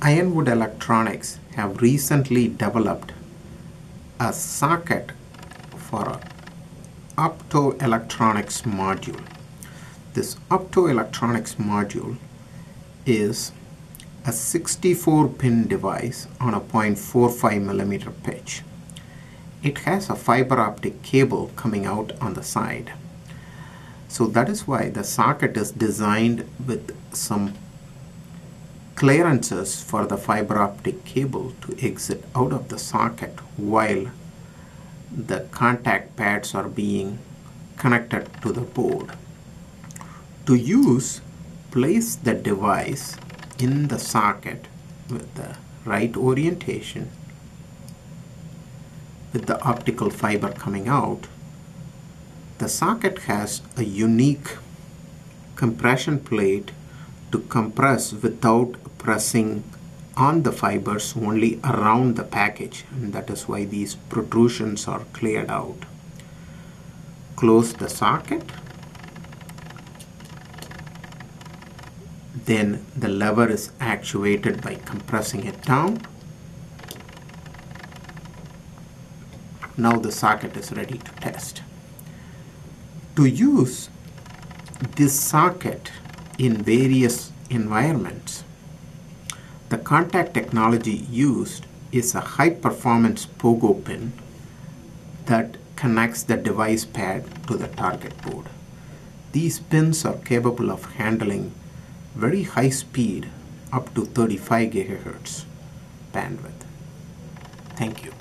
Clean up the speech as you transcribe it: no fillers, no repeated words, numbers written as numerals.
Ironwood Electronics have recently developed a socket for an optoelectronics module. This optoelectronics module is a 64-pin device on a 0.45 millimeter pitch. It has a fiber optic cable coming out on the side. So that is why the socket is designed with some clearances for the fiber optic cable to exit out of the socket while the contact pads are being connected to the board. To use, place the device in the socket with the right orientation with the optical fiber coming out. The socket has a unique compression plate to compress without pressing on the fibers, only around the package, and that is why these protrusions are cleared out. Close the socket, then the lever is actuated by compressing it down. Now the socket is ready to test. To use this socket in various environments, the contact technology used is a high-performance pogo pin that connects the device pad to the target board. These pins are capable of handling very high speed up to 35 GHz bandwidth. Thank you.